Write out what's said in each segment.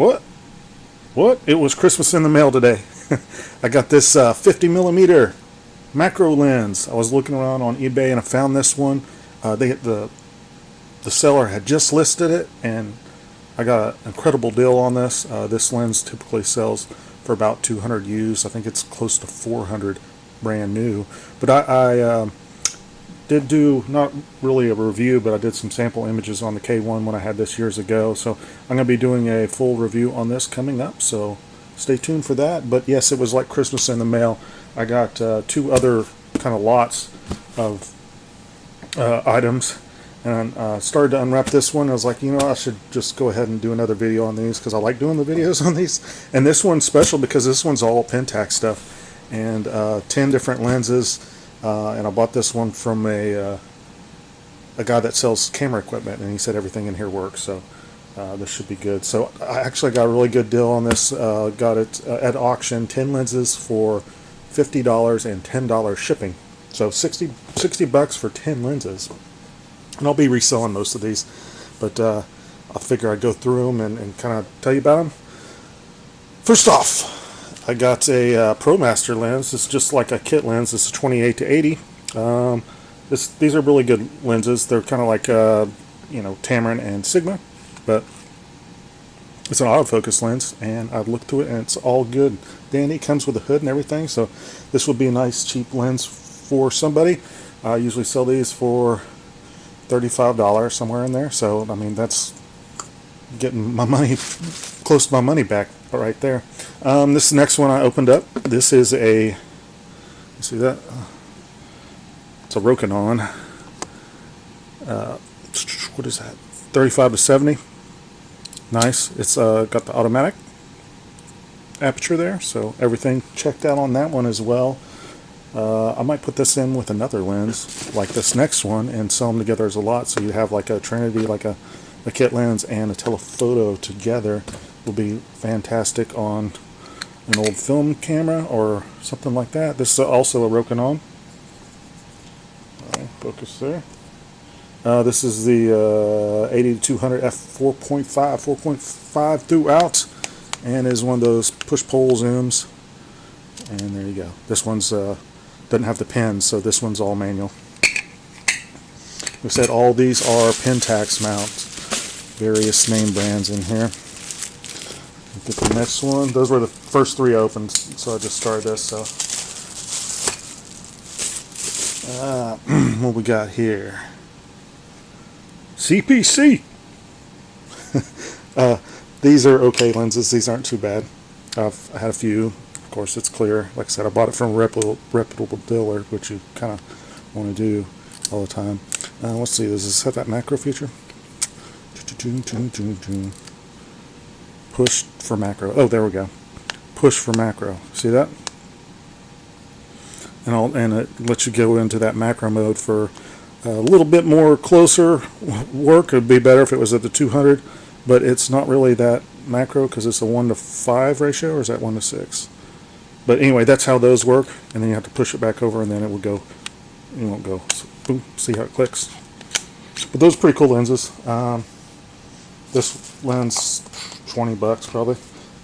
What? What? It was Christmas in the mail today. I got this 50 millimeter macro lens. I was looking around on eBay and I found this one. The seller had just listed it, and I got an incredible deal on this. This lens typically sells for about 200 used. I think it's close to 400 brand new. But I did do not really a review, but I did some sample images on the K1 when I had this years ago. So I'm going to be doing a full review on this coming up. So stay tuned for that. But yes, it was like Christmas in the mail. I got two other kind of lots of items, and started to unwrap this one. I was like, I should just go ahead and do another video on these because I like doing the videos on these. And this one's special because this one's all Pentax stuff, and 10 different lenses. And I bought this one from a guy that sells camera equipment, and he said everything in here works. So this should be good. So I actually got a really good deal on this. Got it at auction, 10 lenses for $50 and $10 shipping. So 60 bucks for 10 lenses. And I'll be reselling most of these, but I figure I'd go through them and kind of tell you about them. First off, I got a ProMaster lens. It's just like a kit lens. It's a 28 to 80. These are really good lenses. They're kind of like Tamron and Sigma, but it's an autofocus lens, and I've looked through it, and it's all good. Dandy, comes with a hood and everything, so this would be a nice cheap lens for somebody. I usually sell these for $35, somewhere in there. So I mean, that's getting my money close to my money back right there. This next one I opened up. This is a, you see that? It's a Rokinon. What is that? 35 to 70. Nice. It's got the automatic aperture there, so everything checked out on that one as well. I might put this in with another lens like this next one and sell them together as a lot, so you have like a trinity, like a kit lens and a telephoto together. Will be fantastic on an old film camera or something like that. This is also a Rokinon. Focus there. This is the 80 to 200 f4.5 throughout, and is one of those push-pull zooms. And there you go. This one's doesn't have the pins, so this one's all manual. We said all these are Pentax mounts, various name brands in here. Get the next one. Those were the first three opened, so I just started this. So what we got here? CPC. These are okay lenses. These aren't too bad. I've had a few. Of course, it's clear. Like I said, I bought it from a reputable dealer, which you kind of want to do all the time. Let's see. Does this have that macro feature? Push for macro. Oh, there we go. Push for macro. See that? And it lets you go into that macro mode for a little bit more closer work. It would be better if it was at the 200, but it's not really that macro because it's a 1 to 5 ratio, or is that 1 to 6? But anyway, that's how those work, and then you have to push it back over, and then it will go. It won't go. So, boom. See how it clicks. But those are pretty cool lenses. This lens, 20 bucks probably.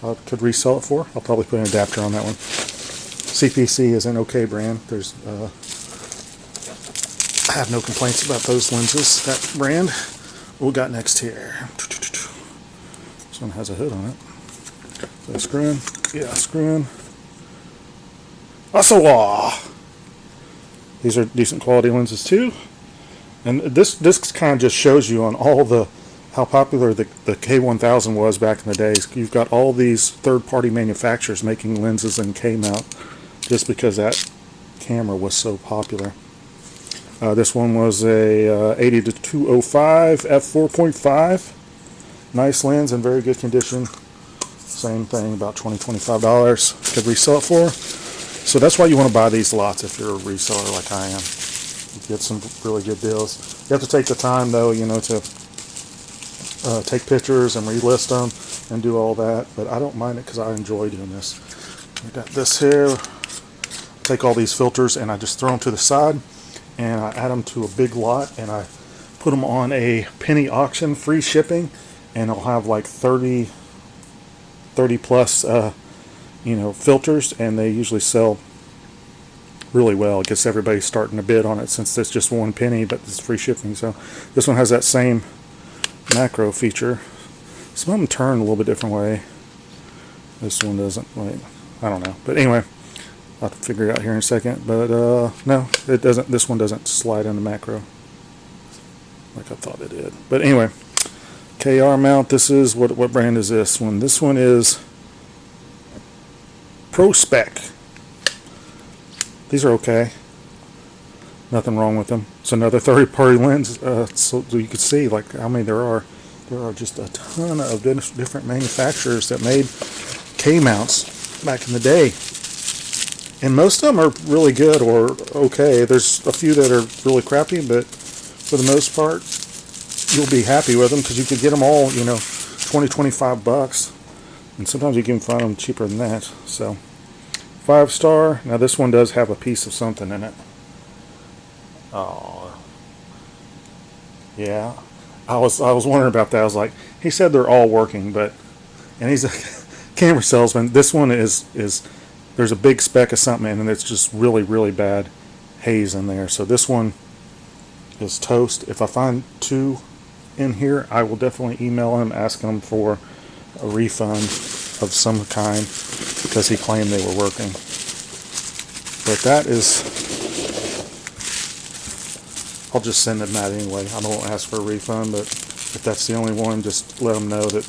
I could resell it for. I'll probably put an adapter on that one. CPC is an okay brand. There's I have no complaints about those lenses, that brand. What we got next here? This one has a hood on it. So screw in. Yeah, screw in. Asawa! These are decent quality lenses too. And this kind of just shows you on all the how popular the K1000 was back in the days. You've got all these third-party manufacturers making lenses and K-mount just because that camera was so popular. This one was a 80 to 205 f4.5. Nice lens in very good condition. Same thing, about $20-$25. Could resell it for. So that's why you want to buy these lots if you're a reseller like I am. You get some really good deals. You have to take the time though, to take pictures and relist them and do all that, but I don't mind it because I enjoy doing this. I got this here. Take all these filters and I just throw them to the side, and I add them to a big lot, and I put them on a penny auction, free shipping, and I'll have like 30 30 plus filters, and they usually sell really well. I guess everybody's starting to bid on it since it's just 1 penny, but it's free shipping. So this one has that same macro feature. Some of them turn a little bit different way. This one doesn't. Wait, I don't know. But anyway, I'll have to figure it out here in a second. But no, it doesn't. This one doesn't slide into macro like I thought it did. But anyway, KR mount. This is what brand is this one? This one is Pro Spec. These are okay. Nothing wrong with them. It's another third-party lens, so you can see like how many there are. There are just a ton of different manufacturers that made K-mounts back in the day. And most of them are really good or okay. There's a few that are really crappy, but for the most part, you'll be happy with them because you could get them all, 20, 25 bucks. And sometimes you can find them cheaper than that. So, 5-star. Now this one does have a piece of something in it. Oh, yeah. I was wondering about that. I was like, he said they're all working, and he's a camera salesman. This one is there's a big speck of something in it, and it's just really, really bad haze in there. So this one is toast. If I find 2 in here, I will definitely email him asking him for a refund of some kind because he claimed they were working. But that is, I'll just send him that anyway. I don't ask for a refund, but if that's the only one, just let him know that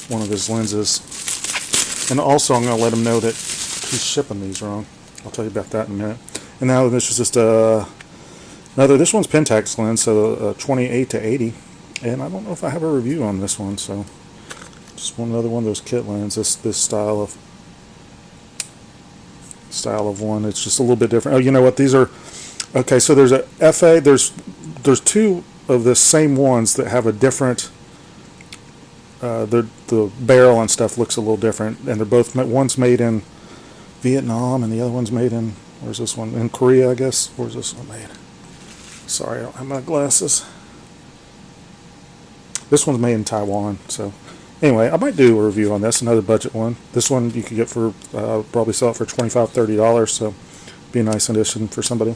one of his lenses. And also I'm going to let him know that he's shipping these wrong. I'll tell you about that in a minute. And now this is just this one's Pentax lens, so 28 to 80. And I don't know if I have a review on this one, so just another one of those kit lenses. This style of one. It's just a little bit different. Oh, you know what? These are okay. So there's a FA. There's 2 of the same ones that have a different. The barrel and stuff looks a little different, and they're both one's made in Vietnam and the other one's made in, where's this one? In Korea, I guess. Where's this one made? Sorry, I don't have my glasses. This one's made in Taiwan. So anyway, I might do a review on this, another budget one. This one you could get for, probably sell it for $25, $30, so be a nice addition for somebody.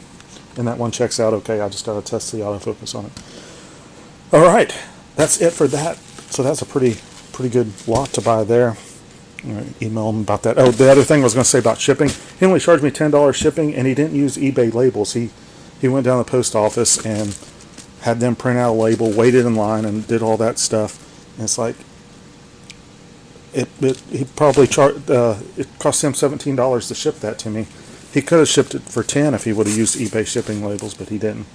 And that one checks out okay. I just got to test the autofocus on it. All right, that's it for that. So that's a pretty good lot to buy there. Email him about that. Oh, the other thing I was going to say about shipping. He only charged me $10 shipping, and he didn't use eBay labels. He went down to the post office and had them print out a label, waited in line, and did all that stuff. And it's like he probably charged. It cost him $17 to ship that to me. He could have shipped it for $10 if he would have used eBay shipping labels, but he didn't.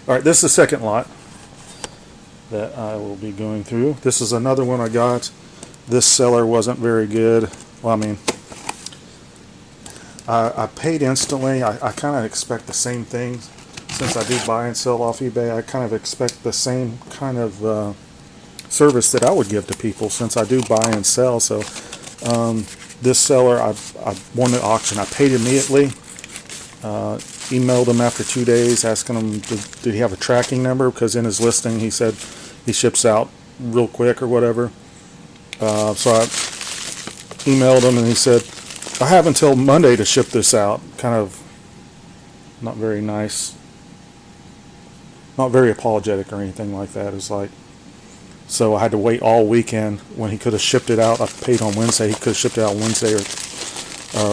All right, this is the second lot that I will be going through. This is another one I got. This seller wasn't very good. Well, I mean, I paid instantly. I kind of expect the same thing. Since I do buy and sell off eBay, I kind of expect the same kind of service that I would give to people since I do buy and sell. So this seller, I won the auction. I paid immediately. Emailed him after 2 days asking him did he have a tracking number, because in his listing he said he ships out real quick or whatever. So I emailed him and he said, I have until Monday to ship this out. Kind of not very nice, not very apologetic or anything like that. It's like, so I had to wait all weekend when he could have shipped it out. I paid on Wednesday. He could have shipped it out Wednesday, or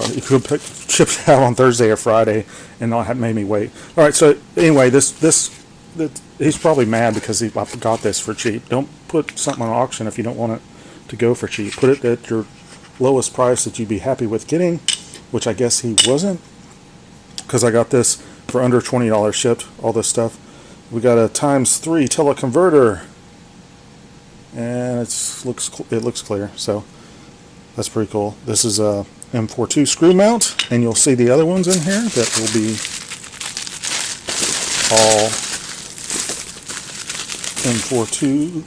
he could have shipped it out on Thursday or Friday, and not have made me wait. All right. So anyway, he's probably mad because I got this for cheap. Don't put something on auction if you don't want it to go for cheap. Put it at your lowest price that you'd be happy with getting, which I guess he wasn't, because I got this for under $20 shipped. All this stuff. We got a ×3 teleconverter, and it looks clear, so that's pretty cool. This is a M42 screw mount, and you'll see the other ones in here that will be all M42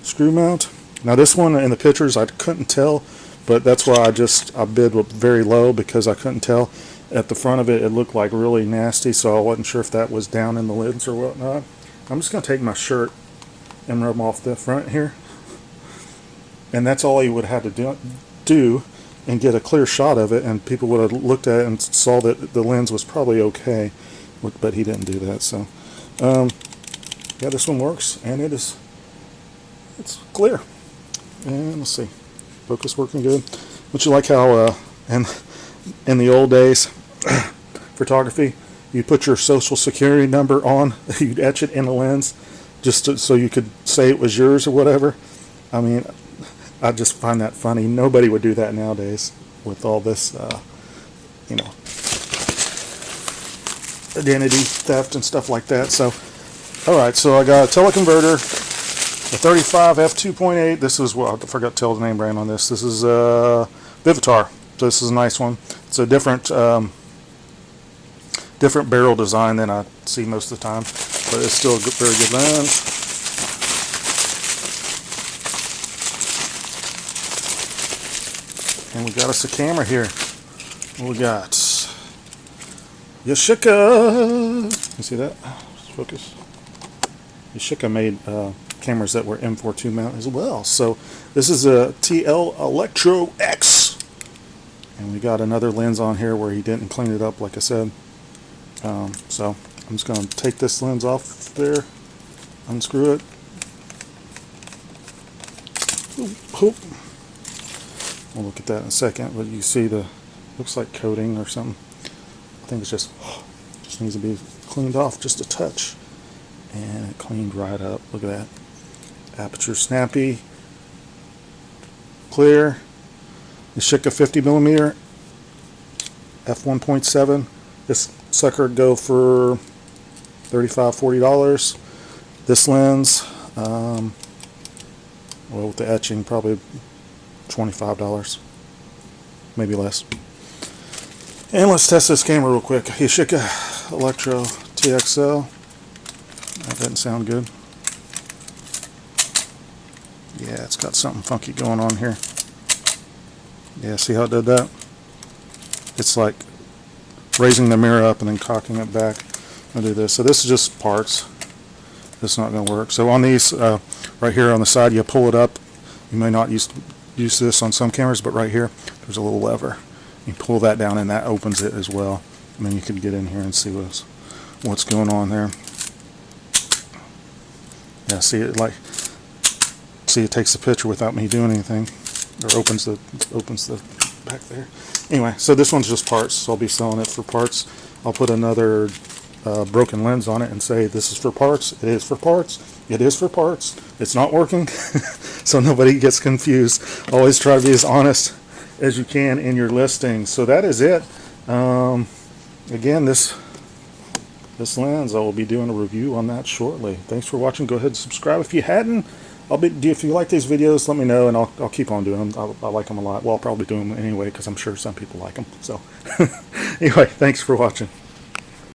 screw mount. Now this one in the pictures I couldn't tell, but that's why I bid very low, because I couldn't tell. At the front of it, it looked like really nasty, so I wasn't sure if that was down in the lids or whatnot. I'm just going to take my shirt and rub off the front here, and that's all you would have to do and get a clear shot of it, and people would have looked at it and saw that the lens was probably okay, but he didn't do that. So yeah, this one works, and it's clear. And let's see, focus working good. Don't you like how in the old days photography, you put your social security number on, you'd etch it in the lens just so you could say it was yours or whatever? I mean, I just find that funny. Nobody would do that nowadays with all this, you know, identity theft and stuff like that. So, all right, so I got a teleconverter, a 35 f2.8. This is, well, I forgot to tell the name brand on this. This is Vivitar. So this is a nice one. It's a different different barrel design than I see most of the time, but it's still a very good lens. And we got us a camera here. We got Yashica. You see that? Focus. Yashica made cameras that were M42 mount as well. So this is a TL Electro X. And we got another lens on here where he didn't clean it up, like I said. So I'm just going to take this lens off there, unscrew it. Oop. We'll look at that in a second, but you see the, looks like coating or something. I think it's just needs to be cleaned off just a touch. And it cleaned right up. Look at that. Aperture snappy, clear. The Yashica 50mm f1.7. This sucker would go for $35–40. This lens, well, with the etching, probably $25, maybe less. And let's test this camera real quick. Yashica Electro TXL. That doesn't sound good. Yeah, it's got something funky going on here. Yeah, see how it did that? It's like raising the mirror up and then cocking it back. I'll do this. So this is just parts. This is not going to work. So on these, right here on the side, you pull it up. You may not use this on some cameras, but right here, there's a little lever. You pull that down and that opens it as well. And then you can get in here and see what's going on there. Yeah, see it it takes the picture without me doing anything, or opens the back there. Anyway, so this one's just parts, so I'll be selling it for parts. I'll put another broken lens on it and say this is for parts. It is for parts. It is for parts. It's not working, so nobody gets confused. Always try to be as honest as you can in your listings. So that is it. Again, this lens, I will be doing a review on that shortly. Thanks for watching. Go ahead and subscribe if you hadn't. If you like these videos, let me know, and I'll keep on doing them. I like them a lot. Well, I'll probably do them anyway because I'm sure some people like them. So anyway, thanks for watching.